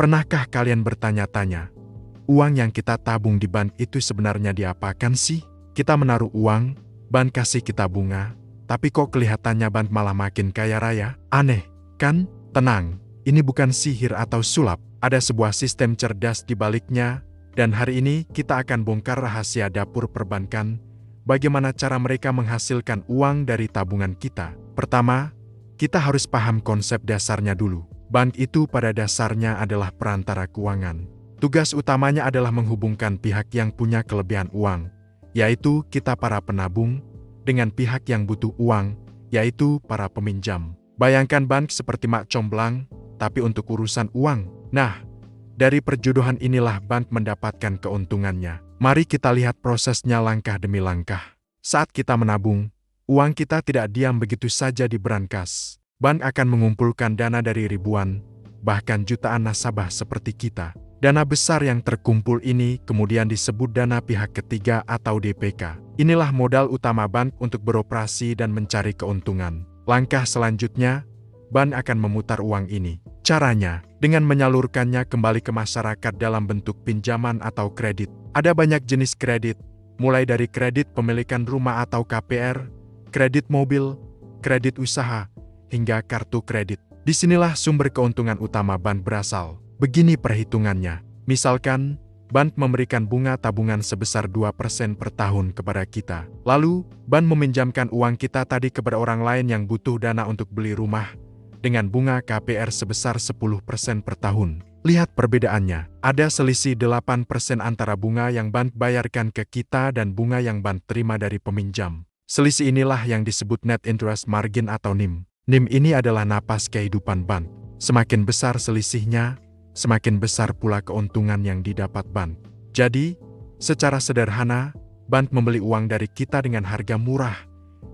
Pernahkah kalian bertanya-tanya, uang yang kita tabung di bank itu sebenarnya diapakan sih? Kita menaruh uang, bank kasih kita bunga, tapi kok kelihatannya bank malah makin kaya raya? Aneh, kan? Tenang, ini bukan sihir atau sulap, ada sebuah sistem cerdas di baliknya, dan hari ini kita akan bongkar rahasia dapur perbankan, bagaimana cara mereka menghasilkan uang dari tabungan kita. Pertama, kita harus paham konsep dasarnya dulu. Bank itu pada dasarnya adalah perantara keuangan. Tugas utamanya adalah menghubungkan pihak yang punya kelebihan uang, yaitu kita para penabung, dengan pihak yang butuh uang, yaitu para peminjam. Bayangkan bank seperti Mak Comblang, tapi untuk urusan uang. Nah, dari perjodohan inilah bank mendapatkan keuntungannya. Mari kita lihat prosesnya langkah demi langkah. Saat kita menabung, uang kita tidak diam begitu saja di brankas. Bank akan mengumpulkan dana dari ribuan, bahkan jutaan nasabah seperti kita. Dana besar yang terkumpul ini kemudian disebut dana pihak ketiga atau DPK. Inilah modal utama bank untuk beroperasi dan mencari keuntungan. Langkah selanjutnya, bank akan memutar uang ini. Caranya, dengan menyalurkannya kembali ke masyarakat dalam bentuk pinjaman atau kredit. Ada banyak jenis kredit, mulai dari kredit pemilikan rumah atau KPR, kredit mobil, kredit usaha, hingga kartu kredit. Disinilah sumber keuntungan utama bank berasal. Begini perhitungannya. Misalkan, bank memberikan bunga tabungan sebesar 2% per tahun kepada kita. Lalu, bank meminjamkan uang kita tadi kepada orang lain yang butuh dana untuk beli rumah, dengan bunga KPR sebesar 10% per tahun. Lihat perbedaannya. Ada selisih 8% antara bunga yang bank bayarkan ke kita dan bunga yang bank terima dari peminjam. Selisih inilah yang disebut net interest margin atau NIM. NIM ini adalah napas kehidupan bank. Semakin besar selisihnya, semakin besar pula keuntungan yang didapat bank. Jadi, secara sederhana, bank membeli uang dari kita dengan harga murah,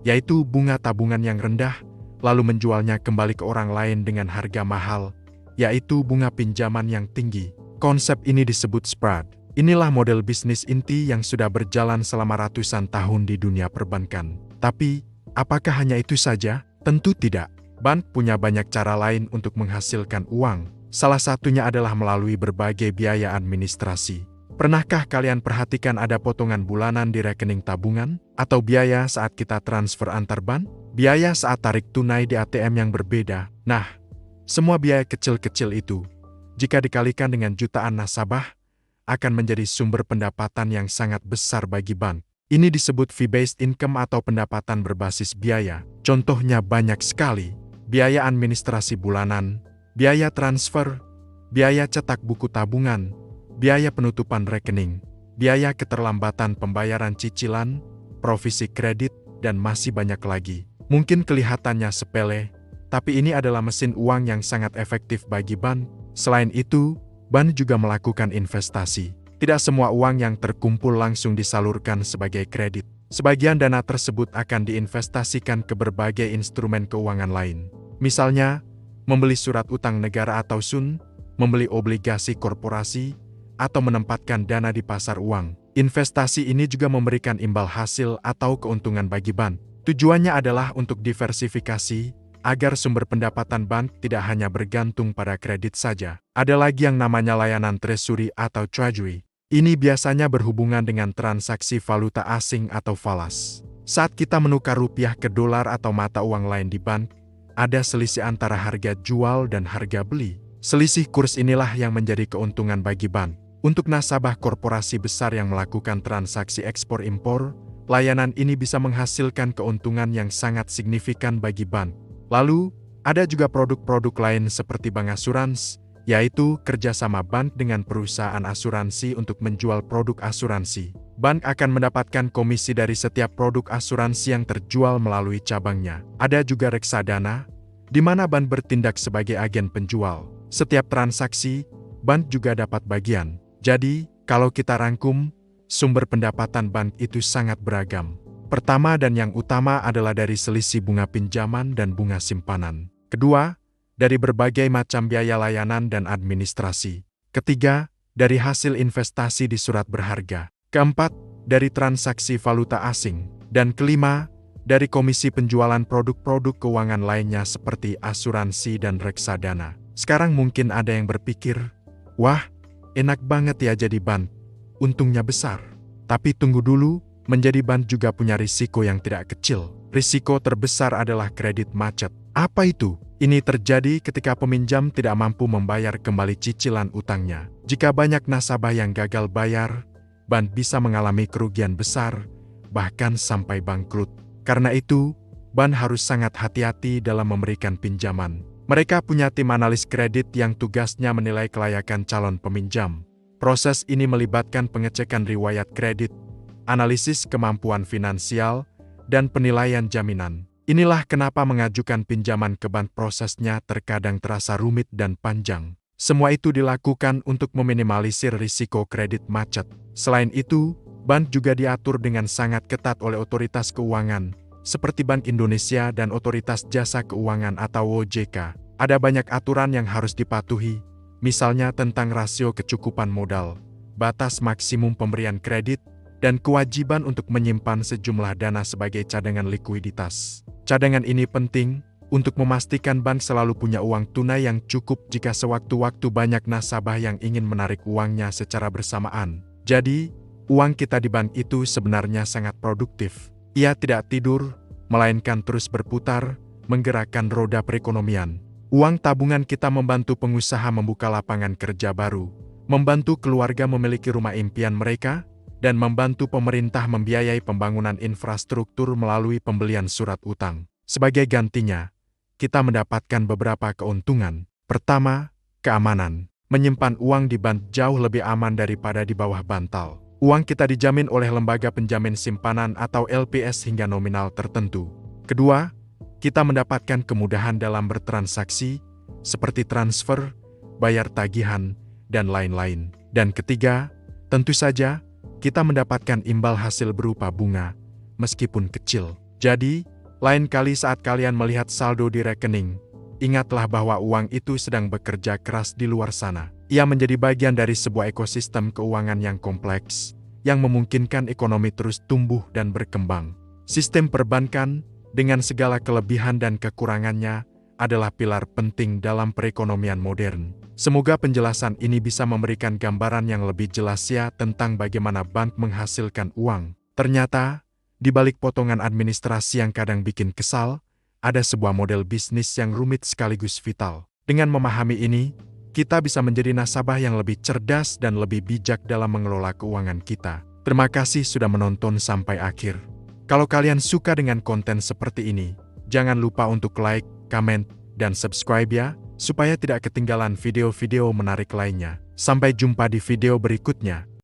yaitu bunga tabungan yang rendah, lalu menjualnya kembali ke orang lain dengan harga mahal, yaitu bunga pinjaman yang tinggi. Konsep ini disebut spread. Inilah model bisnis inti yang sudah berjalan selama ratusan tahun di dunia perbankan. Tapi, apakah hanya itu saja? Tentu tidak. Bank punya banyak cara lain untuk menghasilkan uang. Salah satunya adalah melalui berbagai biaya administrasi. Pernahkah kalian perhatikan ada potongan bulanan di rekening tabungan? Atau biaya saat kita transfer antar bank? Biaya saat tarik tunai di ATM yang berbeda? Nah, semua biaya kecil-kecil itu, jika dikalikan dengan jutaan nasabah, akan menjadi sumber pendapatan yang sangat besar bagi bank. Ini disebut fee-based income atau pendapatan berbasis biaya. Contohnya banyak sekali. Biaya administrasi bulanan, biaya transfer, biaya cetak buku tabungan, biaya penutupan rekening, biaya keterlambatan pembayaran cicilan, provisi kredit, dan masih banyak lagi. Mungkin kelihatannya sepele, tapi ini adalah mesin uang yang sangat efektif bagi bank. Selain itu, bank juga melakukan investasi. Tidak semua uang yang terkumpul langsung disalurkan sebagai kredit. Sebagian dana tersebut akan diinvestasikan ke berbagai instrumen keuangan lain. Misalnya, membeli surat utang negara atau SUN, membeli obligasi korporasi, atau menempatkan dana di pasar uang. Investasi ini juga memberikan imbal hasil atau keuntungan bagi bank. Tujuannya adalah untuk diversifikasi, agar sumber pendapatan bank tidak hanya bergantung pada kredit saja. Ada lagi yang namanya layanan treasury atau treasury. Ini biasanya berhubungan dengan transaksi valuta asing atau falas. Saat kita menukar rupiah ke dolar atau mata uang lain di bank, ada selisih antara harga jual dan harga beli. Selisih kurs inilah yang menjadi keuntungan bagi bank. Untuk nasabah korporasi besar yang melakukan transaksi ekspor-impor, layanan ini bisa menghasilkan keuntungan yang sangat signifikan bagi bank. Lalu, ada juga produk-produk lain seperti bank asuransi, yaitu kerjasama bank dengan perusahaan asuransi untuk menjual produk asuransi. Bank akan mendapatkan komisi dari setiap produk asuransi yang terjual melalui cabangnya. Ada juga reksadana, di mana bank bertindak sebagai agen penjual. Setiap transaksi, bank juga dapat bagian. Jadi, kalau kita rangkum, sumber pendapatan bank itu sangat beragam. Pertama dan yang utama adalah dari selisih bunga pinjaman dan bunga simpanan. Kedua, dari berbagai macam biaya layanan dan administrasi. Ketiga, dari hasil investasi di surat berharga. Keempat, dari transaksi valuta asing. Dan kelima, dari komisi penjualan produk-produk keuangan lainnya seperti asuransi dan reksadana. Sekarang mungkin ada yang berpikir, Wah, enak banget ya jadi bank. Untungnya besar. Tapi tunggu dulu, menjadi bank juga punya risiko yang tidak kecil. Risiko terbesar adalah kredit macet. Apa itu? Ini terjadi ketika peminjam tidak mampu membayar kembali cicilan utangnya. Jika banyak nasabah yang gagal bayar, bank bisa mengalami kerugian besar, bahkan sampai bangkrut. Karena itu, bank harus sangat hati-hati dalam memberikan pinjaman. Mereka punya tim analis kredit yang tugasnya menilai kelayakan calon peminjam. Proses ini melibatkan pengecekan riwayat kredit, analisis kemampuan finansial, dan penilaian jaminan. Inilah kenapa mengajukan pinjaman ke bank prosesnya terkadang terasa rumit dan panjang. Semua itu dilakukan untuk meminimalisir risiko kredit macet. Selain itu, bank juga diatur dengan sangat ketat oleh otoritas keuangan, seperti Bank Indonesia dan Otoritas Jasa Keuangan atau OJK. Ada banyak aturan yang harus dipatuhi, misalnya tentang rasio kecukupan modal, batas maksimum pemberian kredit, dan kewajiban untuk menyimpan sejumlah dana sebagai cadangan likuiditas. Cadangan ini penting untuk memastikan bank selalu punya uang tunai yang cukup jika sewaktu-waktu banyak nasabah yang ingin menarik uangnya secara bersamaan. Jadi, uang kita di bank itu sebenarnya sangat produktif. Ia tidak tidur, melainkan terus berputar, menggerakkan roda perekonomian. Uang tabungan kita membantu pengusaha membuka lapangan kerja baru, membantu keluarga memiliki rumah impian mereka, dan membantu pemerintah membiayai pembangunan infrastruktur melalui pembelian surat utang. Sebagai gantinya, kita mendapatkan beberapa keuntungan. Pertama, keamanan. Menyimpan uang di bank jauh lebih aman daripada di bawah bantal. Uang kita dijamin oleh lembaga penjamin simpanan atau LPS hingga nominal tertentu. Kedua, kita mendapatkan kemudahan dalam bertransaksi, seperti transfer, bayar tagihan, dan lain-lain. Dan ketiga, tentu saja, kita mendapatkan imbal hasil berupa bunga, meskipun kecil. Jadi, lain kali saat kalian melihat saldo di rekening, ingatlah bahwa uang itu sedang bekerja keras di luar sana. Ia menjadi bagian dari sebuah ekosistem keuangan yang kompleks, yang memungkinkan ekonomi terus tumbuh dan berkembang. Sistem perbankan, dengan segala kelebihan dan kekurangannya, adalah pilar penting dalam perekonomian modern. Semoga penjelasan ini bisa memberikan gambaran yang lebih jelas ya tentang bagaimana bank menghasilkan uang. Ternyata, di balik potongan administrasi yang kadang bikin kesal, ada sebuah model bisnis yang rumit sekaligus vital. Dengan memahami ini, kita bisa menjadi nasabah yang lebih cerdas dan lebih bijak dalam mengelola keuangan kita. Terima kasih sudah menonton sampai akhir. Kalau kalian suka dengan konten seperti ini, jangan lupa untuk like, komen, dan subscribe ya, supaya tidak ketinggalan video-video menarik lainnya. Sampai jumpa di video berikutnya.